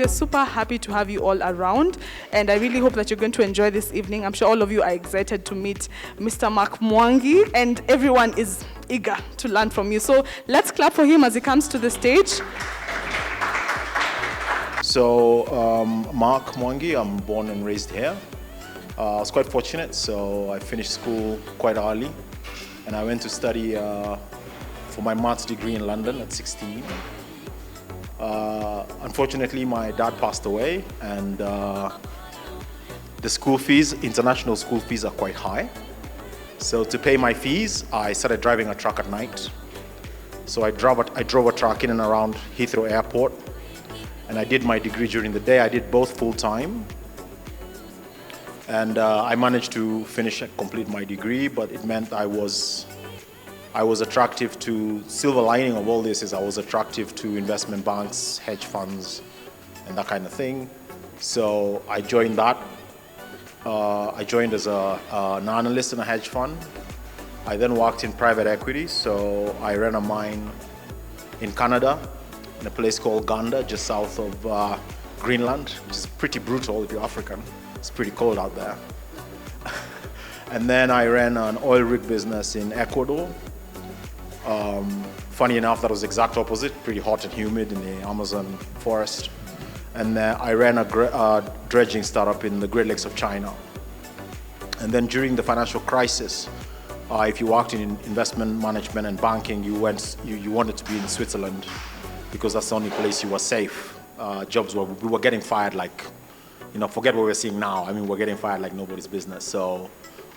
we are super happy to have you all around, and I really hope that you're going to enjoy this evening. I'm sure all of you are excited to meet Mr. Mark Mwangi, and everyone is eager to learn from you. So let's clap for him as he comes to the stage. So, Mark Mwangi, I'm born and raised here. I was quite fortunate, so I finished school quite early, and I went to study for my maths degree in London at 16. Unfortunately, my dad passed away, and the school fees, international school fees, are quite high. So to pay my fees, I started driving a truck at night. So I drove a truck in and around Heathrow Airport, and I did my degree during the day. I did both full-time, and I managed to finish and complete my degree, but it meant I was attractive to, silver lining of all this is I was attractive to investment banks, hedge funds, and that kind of thing. So I joined that. I joined as an analyst in a hedge fund. I then worked in private equity, so I ran a mine in Canada, in a place called Ganda, just south of Greenland, which is pretty brutal if you're African. It's pretty cold out there. And then I ran an oil rig business in Ecuador. Funny enough, that was the exact opposite, pretty hot and humid in the Amazon forest. And I ran a dredging startup in the Great Lakes of China. And then during the financial crisis, if you worked in investment management and banking, you wanted to be in Switzerland because that's the only place you were safe. We were getting fired like, forget what we're seeing now. I mean, we're getting fired like nobody's business. So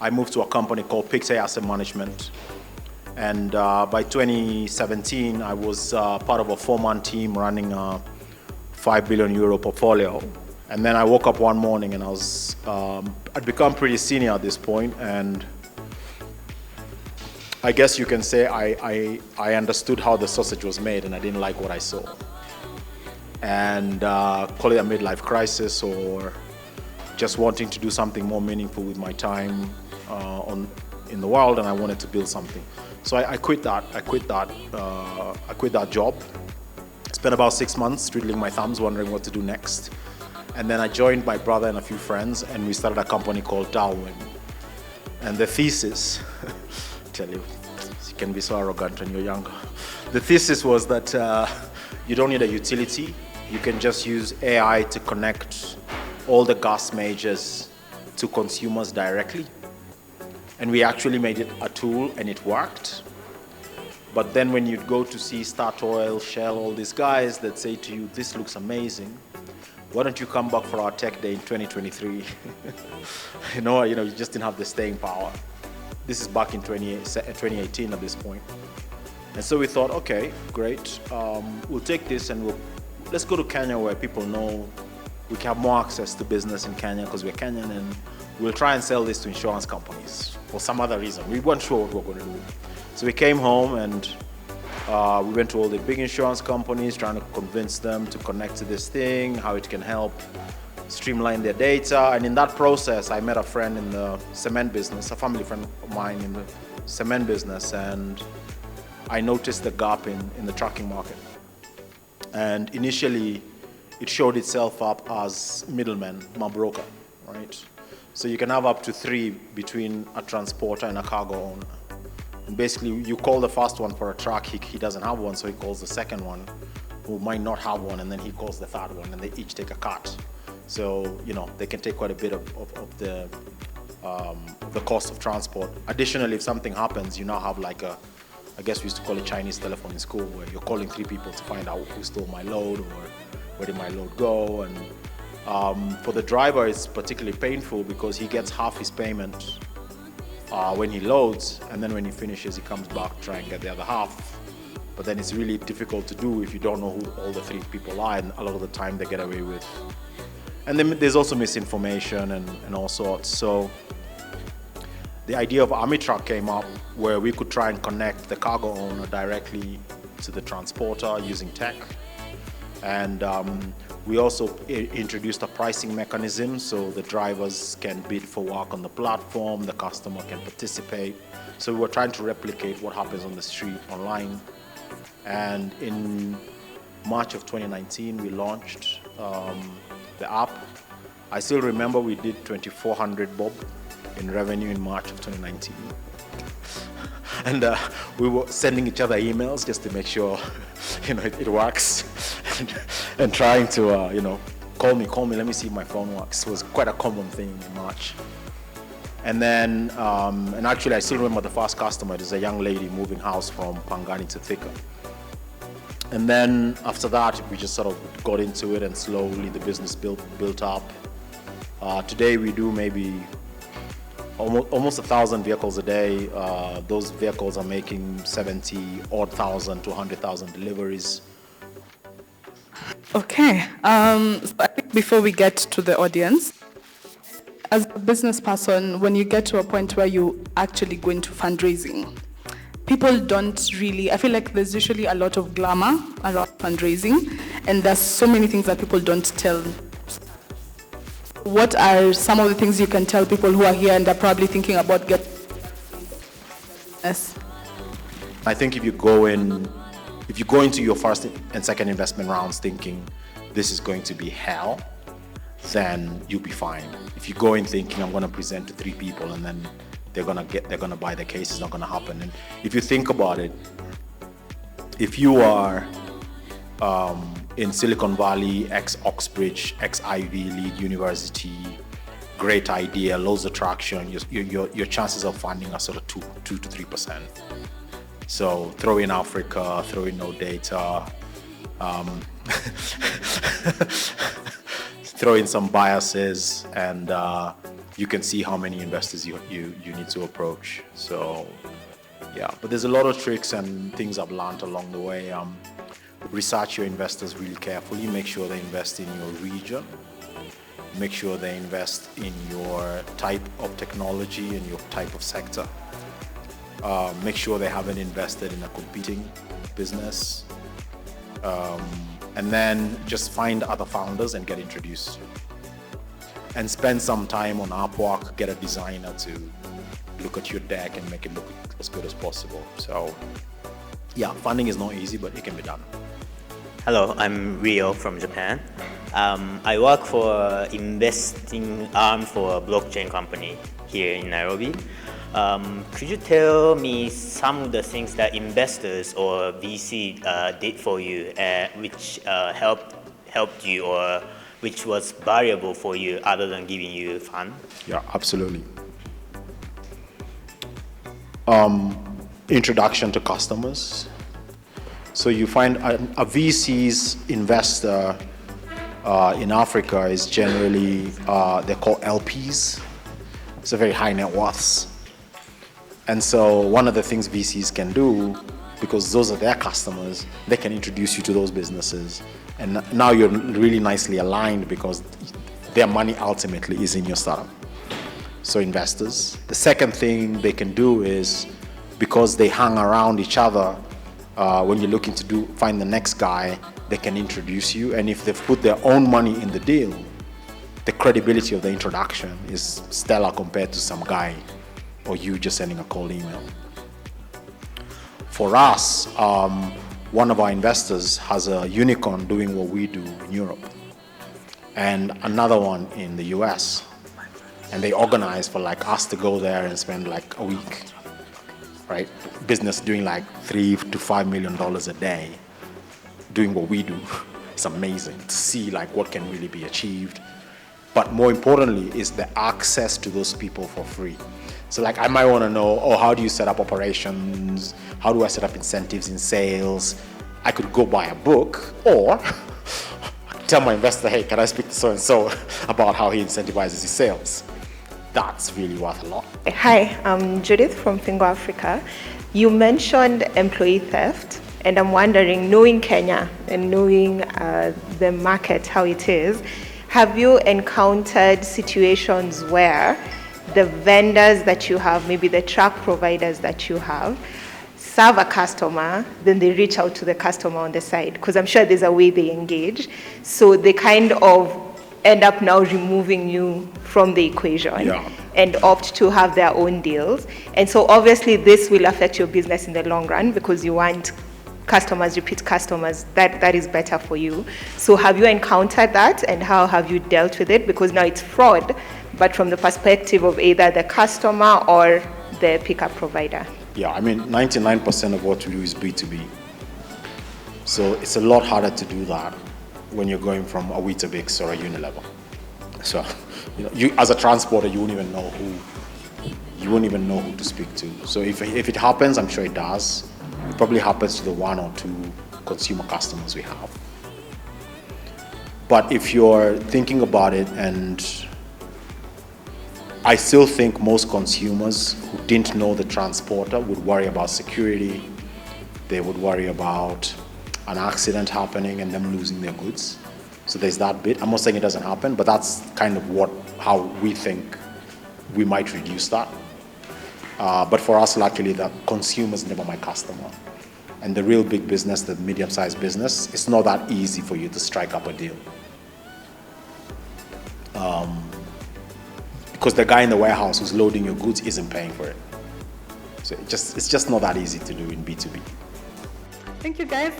I moved to a company called Pixay Asset Management. And by 2017, I was part of a 4-man team running a 5 billion euro portfolio. And then I woke up one morning and I'd become pretty senior at this point, and I guess you can say I understood how the sausage was made, and I didn't like what I saw. And call it a midlife crisis or just wanting to do something more meaningful with my time in the world, and I wanted to build something. So I quit that. I quit that job. Spent about 6 months twiddling my thumbs, wondering what to do next. And then I joined my brother and a few friends, and we started a company called Darwin. And the thesis, tell you can be so arrogant when you're younger. The thesis was that you don't need a utility. You can just use AI to connect all the gas majors to consumers directly. And we actually made it a tool, and it worked. But then when you'd go to see Statoil, Shell, all these guys that say to you, this looks amazing, why don't you come back for our tech day in 2023? You just didn't have the staying power. This is back in 2018 at this point. And so we thought, okay, great. We'll take this and let's go to Kenya where people know we can have more access to business in Kenya because we're Kenyan, and we'll try and sell this to insurance companies for some other reason. We weren't sure what we were going to do. So we came home and we went to all the big insurance companies trying to convince them to connect to this thing, how it can help streamline their data. And in that process, I met a friend in the cement business, a family friend of mine in the cement business, and I noticed the gap in the trucking market. And initially, it showed itself up as middlemen, broker, right? So you can have up to 3 between a transporter and a cargo owner. And basically, you call the first one for a truck, he doesn't have one, so he calls the second one, who might not have one, and then he calls the third one, and they each take a cut. So, they can take quite a bit of the cost of transport. Additionally, if something happens, you now have like I guess we used to call it Chinese telephone in school, where you're calling 3 people to find out who stole my load or where did my load go. And for the driver, it's particularly painful because he gets half his payment when he loads, and then when he finishes, he comes back to try and get the other half. But then it's really difficult to do if you don't know who all the 3 people are, and a lot of the time they get away with. And then there's also misinformation and all sorts. So the idea of Amitruck came up, where we could try and connect the cargo owner directly to the transporter using tech. And we also introduced a pricing mechanism, so the drivers can bid for work on the platform, the customer can participate. So we were trying to replicate what happens on the street online. And in March of 2019, we launched the app. I still remember we did 2,400 bob in revenue in March of 2019. And we were sending each other emails just to make sure, it works. and trying to, call me, let me see if my phone works. It was quite a common thing in March. And then, and actually I still remember the first customer. There's a young lady moving house from Pangani to Thika. And then after that, we just sort of got into it, and slowly the business built up. Today we do maybe almost 1,000 vehicles a day. Those vehicles are making 70-odd thousand to 100,000 deliveries. Okay. So I think before we get to the audience, as a business person, when you get to a point where you actually go into fundraising, people don't really, I feel like there's usually a lot of glamour around fundraising, and there's so many things that people don't tell. What are some of the things you can tell people who are here and are probably thinking about getting? Yes. I think if you go into your first and second investment rounds thinking this is going to be hell, then you'll be fine. If you go in thinking I'm going to present to 3 people and then they're going to buy the case, it's not going to happen. And if you think about it, if you are in Silicon Valley, ex-Oxbridge, ex-Ivy League University, great idea, loads of traction, your chances of funding are sort of 2 to 3%. So throw in Africa, throw in no data, throw in some biases, and you can see how many investors you need to approach. So yeah, but there's a lot of tricks and things I've learned along the way. Research your investors really carefully. Make sure they invest in your region. Make sure they invest in your type of technology and your type of sector. Make sure they haven't invested in a competing business. And then just find other founders and get introduced. And spend some time on Upwork, get a designer to look at your deck and make it look as good as possible. So yeah, funding is not easy, but it can be done. Hello, I'm Rio from Japan. I work for investing arm for a blockchain company here in Nairobi. Could you tell me some of the things that investors or VC did for you, which helped you, or which was valuable for you other than giving you fund? Yeah, absolutely. Introduction to customers. So you find a VC's investor in Africa is generally, they're called LPs. It's a very high net worths. And so one of the things VCs can do, because those are their customers, they can introduce you to those businesses. And now you're really nicely aligned because their money ultimately is in your startup. So investors. The second thing they can do is, because they hang around each other, when you're looking to find the next guy, they can introduce you. And if they've put their own money in the deal, the credibility of the introduction is stellar compared to some guy or you just sending a cold email. For us, one of our investors has a unicorn doing what we do in Europe, and another one in the US. And they organize for like us to go there and spend like a week, right? Business doing like $3 to $5 million a day, doing what we do. It's amazing to see like what can really be achieved. But more importantly is the access to those people for free. So like I might want to know, how do you set up operations? How do I set up incentives in sales? I could go buy a book, or tell my investor, hey, can I speak to so-and-so about how he incentivizes his sales? That's really worth a lot. Hi, I'm Judith from Fingo Africa. You mentioned employee theft, and I'm wondering, knowing Kenya and knowing the market, how it is, have you encountered situations where the vendors that you have, maybe the truck providers that you have, serve a customer, then they reach out to the customer on the side? Because I'm sure there's a way they engage. So they kind of end up now removing you from the equation, and opt to have their own deals. And so obviously this will affect your business in the long run because you want customers, repeat customers, that is better for you. So have you encountered that, and how have you dealt with it? Because now it's fraud, but from the perspective of either the customer or the pickup provider. Yeah, I mean, 99% of what we do is B2B. So it's a lot harder to do that when you're going from a Weetabix or a Unilever. So, you as a transporter, you won't even know who to speak to. So if it happens, I'm sure it does. It probably happens to the 1 or 2 consumer customers we have. But if you're thinking about it, and I still think most consumers who didn't know the transporter would worry about security. They would worry about an accident happening and them losing their goods. So there's that bit. I'm not saying it doesn't happen, but that's kind of how we think we might reduce that. But for us, luckily, the consumer is never my customer. And the real big business, the medium-sized business, it's not that easy for you to strike up a deal. Because the guy in the warehouse who's loading your goods isn't paying for it. So it's just not that easy to do in B2B. Thank you, guys.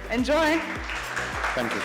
Enjoy. Thank you.